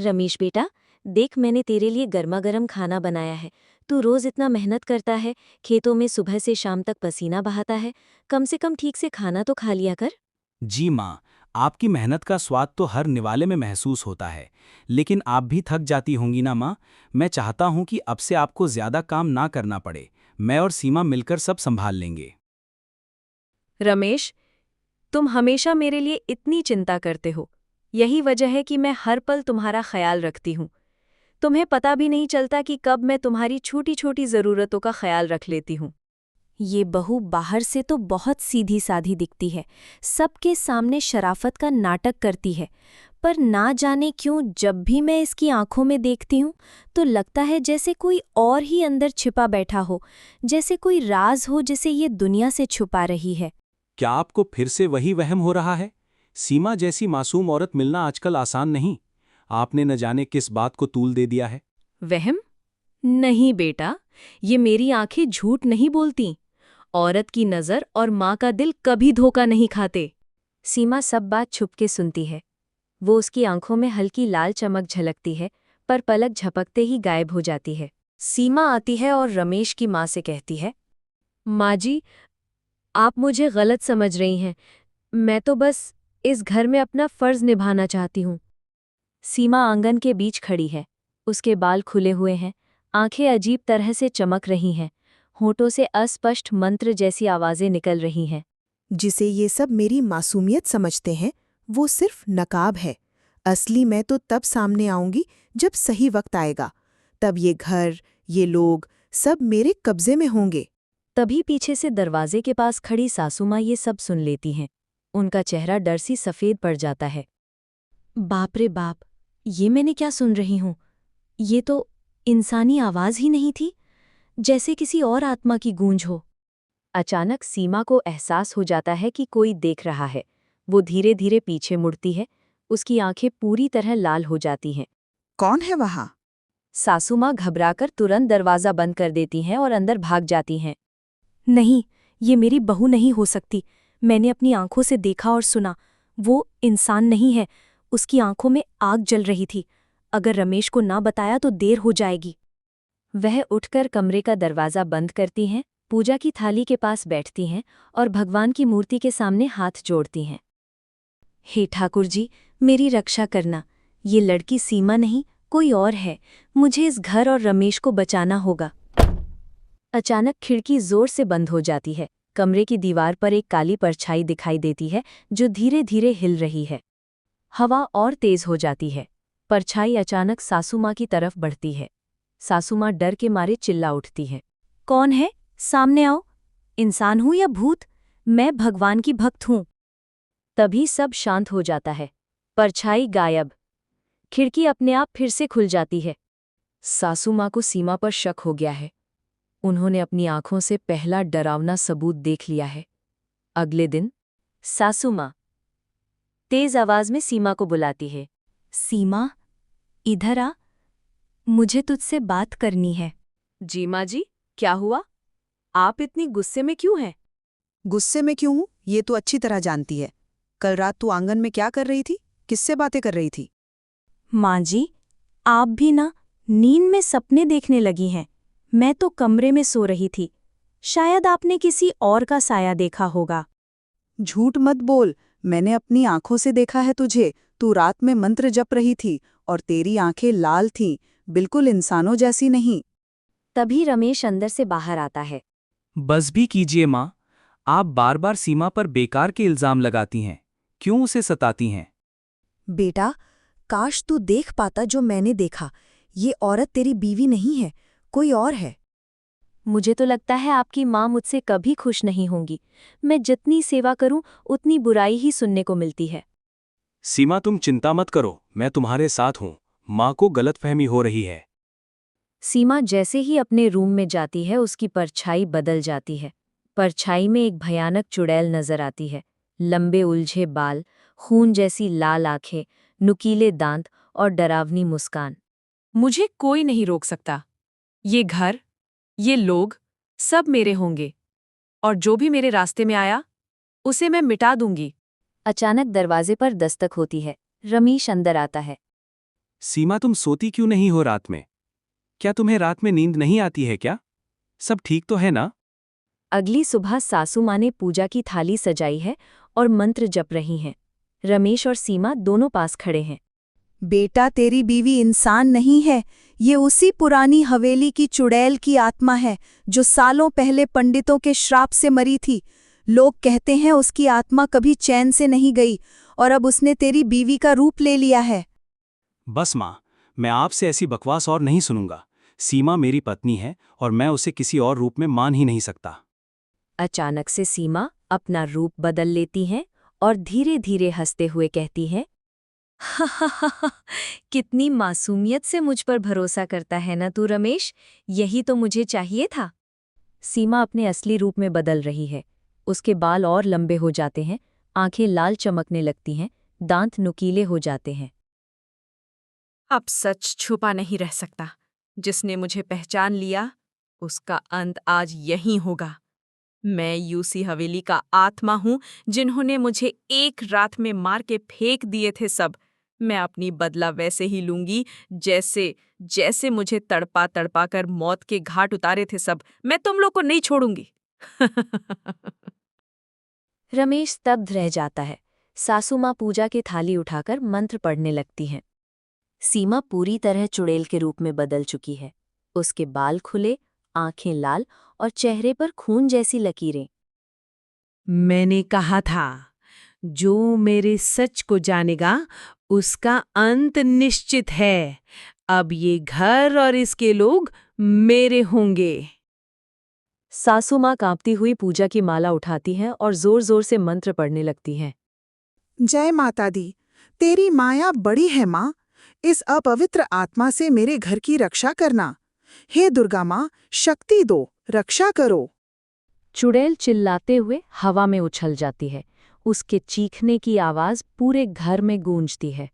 रमेश बेटा, देख मैंने तेरे लिए गर्मा गर्म खाना बनाया है। तू रोज इतना मेहनत करता है, खेतों में सुबह से शाम तक पसीना बहाता है, कम से कम ठीक से खाना तो खा लिया कर। जी माँ, आपकी मेहनत का स्वाद तो हर निवाले में महसूस होता है। लेकिन आप भी थक जाती होंगी ना माँ। मैं चाहता हूँ कि अब से आपको ज़्यादा काम ना करना पड़े। मैं और सीमा मिलकर सब संभाल लेंगे। रमेश, तुम हमेशा मेरे लिए इतनी चिंता करते हो। यही वजह है कि मैं हर पल तुम्हारा ख्याल रखती हूँ। तुम्हें पता भी नहीं चलता कि कब मैं तुम्हारी छोटी छोटी ज़रूरतों का ख्याल रख लेती हूँ। ये बहू बाहर से तो बहुत सीधी साधी दिखती है, सबके सामने शराफत का नाटक करती है, पर ना जाने क्यों जब भी मैं इसकी आंखों में देखती हूँ तो लगता है जैसे कोई और ही अंदर छिपा बैठा हो, जैसे कोई राज हो जिसे ये दुनिया से छुपा रही है। क्या आपको फिर से वही वहम हो रहा है? सीमा जैसी मासूम औरत मिलना आजकल आसान नहीं। आपने न जाने किस बात को तूल दे दिया है। वहम? नहीं बेटा, ये मेरी आंखें झूठ नहीं बोलती। औरत की नज़र और माँ का दिल कभी धोखा नहीं खाते। सीमा सब बात छुप के सुनती है। वो उसकी आंखों में हल्की लाल चमक झलकती है, पर पलक झपकते ही गायब हो जाती है। सीमा आती है और रमेश की माँ से कहती है, माँ जी, आप मुझे गलत समझ रही हैं। मैं तो बस इस घर में अपना फर्ज निभाना चाहती हूँ। सीमा आंगन के बीच खड़ी है। उसके बाल खुले हुए हैं, आंखें अजीब तरह से चमक रही हैं, होठों से अस्पष्ट मंत्र जैसी आवाजें निकल रही हैं। जिसे ये सब मेरी मासूमियत समझते हैं, वो सिर्फ नकाब है। असली मैं तो तब सामने आऊंगी जब सही वक्त आएगा। तब ये घर, ये लोग सब मेरे कब्जे में होंगे। तभी पीछे से दरवाजे के पास खड़ी सासू माँ ये सब सुन लेती हैं। उनका चेहरा डर सी सफ़ेद पड़ जाता है। बाप रे बाप, ये मैंने क्या सुन रही हूँ? ये तो इंसानी आवाज़ ही नहीं थी, जैसे किसी और आत्मा की गूंज हो। अचानक सीमा को एहसास हो जाता है कि कोई देख रहा है। वो धीरे धीरे पीछे मुड़ती है, उसकी आंखें पूरी तरह लाल हो जाती हैं। कौन है वहाँ? सासू माँ घबराकर तुरंत दरवाज़ा बंद कर देती हैं और अंदर भाग जाती हैं। नहीं, ये मेरी बहू नहीं हो सकती। मैंने अपनी आंखों से देखा और सुना। वो इंसान नहीं है, उसकी आंखों में आग जल रही थी। अगर रमेश को ना बताया तो देर हो जाएगी। वह उठकर कमरे का दरवाज़ा बंद करती हैं, पूजा की थाली के पास बैठती हैं और भगवान की मूर्ति के सामने हाथ जोड़ती हैं। हे ठाकुर जी, मेरी रक्षा करना। ये लड़की सीमा नहीं, कोई और है। मुझे इस घर और रमेश को बचाना होगा। अचानक खिड़की जोर से बंद हो जाती है। कमरे की दीवार पर एक काली परछाई दिखाई देती है जो धीरे धीरे हिल रही है। हवा और तेज हो जाती है। परछाई अचानक सासू माँ की तरफ बढ़ती है। सासू माँ डर के मारे चिल्ला उठती है। कौन है? सामने आओ। इंसान हूँ या भूत? मैं भगवान की भक्त हूँ। तभी सब शांत हो जाता है। परछाई गायब। खिड़की अपने आप फिर से खुल जाती है। सासू माँ को सीमा पर शक हो गया है। उन्होंने अपनी आंखों से पहला डरावना सबूत देख लिया है। अगले दिन सासू माँ तेज आवाज में सीमा को बुलाती है। सीमा, इधर आ, मुझे तुझसे बात करनी है। जी माँ जी, क्या हुआ? आप इतनी गुस्से में क्यों हैं? गुस्से में क्यों हूँ, ये तो अच्छी तरह जानती है। कल रात तू आंगन में क्या कर रही थी? किससे बातें कर रही थी? माँ जी, आप भी ना नींद में सपने देखने लगी हैं। मैं तो कमरे में सो रही थी। शायद आपने किसी और का साया देखा होगा। झूठ मत बोल, मैंने अपनी आंखों से देखा है तुझे। तू रात में मंत्र जप रही थी और तेरी आंखें लाल थीं, बिल्कुल इंसानों जैसी नहीं। तभी रमेश अंदर से बाहर आता है। बस भी कीजिए माँ। आप बार बार सीमा पर बेकार के इल्ज़ाम लगाती हैं। क्यों उसे सताती हैं? बेटा, काश तू देख पाता जो मैंने देखा। ये औरत तेरी बीवी नहीं है, कोई और है। मुझे तो लगता है आपकी माँ मुझसे कभी खुश नहीं होंगी। मैं जितनी सेवा करूं उतनी बुराई ही सुनने को मिलती है। सीमा तुम चिंता मत करो, मैं तुम्हारे साथ हूँ। माँ को गलतफहमी हो रही है। सीमा जैसे ही अपने रूम में जाती है उसकी परछाई बदल जाती है। परछाई में एक भयानक चुड़ैल नजर आती है। लंबे उलझे बाल, खून जैसी लाल आंखें, नुकीले दांत और डरावनी मुस्कान। मुझे कोई नहीं रोक सकता। ये घर, ये लोग, सब मेरे होंगे। और जो भी मेरे रास्ते में आया, उसे मैं मिटा दूंगी। अचानक दरवाजे पर दस्तक होती है। रमेश अंदर आता है। सीमा, तुम सोती क्यों नहीं हो रात में? क्या तुम्हें रात में नींद नहीं आती है क्या? सब ठीक तो है ना? अगली सुबह सासू माँ ने पूजा की थाली सजाई है और मंत्र जप रही हैं। रमेश और सीमा दोनों पास खड़े हैं। बेटा, तेरी बीवी इंसान नहीं है, ये उसी पुरानी हवेली की चुड़ैल की आत्मा है जो सालों पहले पंडितों के श्राप से मरी थी। लोग कहते हैं उसकी आत्मा कभी चैन से नहीं गई और अब उसने तेरी बीवी का रूप ले लिया है। बस माँ, मैं आपसे ऐसी बकवास और नहीं सुनूंगा। सीमा मेरी पत्नी है और मैं उसे किसी और रूप में मान ही नहीं सकता। अचानक से सीमा अपना रूप बदल लेती हैं और धीरे धीरे हंसते हुए कहती हैं, कितनी मासूमियत से मुझ पर भरोसा करता है ना तू रमेश, यही तो मुझे चाहिए था। सीमा अपने असली रूप में बदल रही है। उसके बाल और लंबे हो जाते हैं, आंखें लाल चमकने लगती हैं, दांत नुकीले हो जाते हैं। अब सच छुपा नहीं रह सकता। जिसने मुझे पहचान लिया, उसका अंत आज यहीं होगा। मैं यूसी हवेली का आत्मा हूं, जिन्होंने मुझे एक रात में मार के फेंक दिए थे सब। मैं अपनी बदला वैसे ही लूंगी जैसे मुझे तड़पा तड़पा कर मौत के घाट उतारे थे सब। मैं तुम लोग को नहीं छोड़ूंगी। रमेश स्तब्ध रह जाता है। सासू माँ पूजा की थाली उठाकर मंत्र पढ़ने लगती हैं। सीमा पूरी तरह चुड़ैल के रूप में बदल चुकी है। उसके बाल खुले, आंखें लाल और चेहरे पर खून जैसी लकीरें। मैंने कहा था, जो मेरे सच को जानेगा उसका अंत निश्चित है। अब ये घर और इसके लोग मेरे होंगे। सासू माँ कांपती हुई पूजा की माला उठाती हैं और जोर जोर से मंत्र पढ़ने लगती हैं। जय माता दी, तेरी माया बड़ी है माँ। इस अपवित्र आत्मा से मेरे घर की रक्षा करना। हे दुर्गा माँ, शक्ति दो, रक्षा करो। चुड़ैल चिल्लाते हुए हवा में उछल जाती है। उसके चीखने की आवाज पूरे घर में गूंजती है।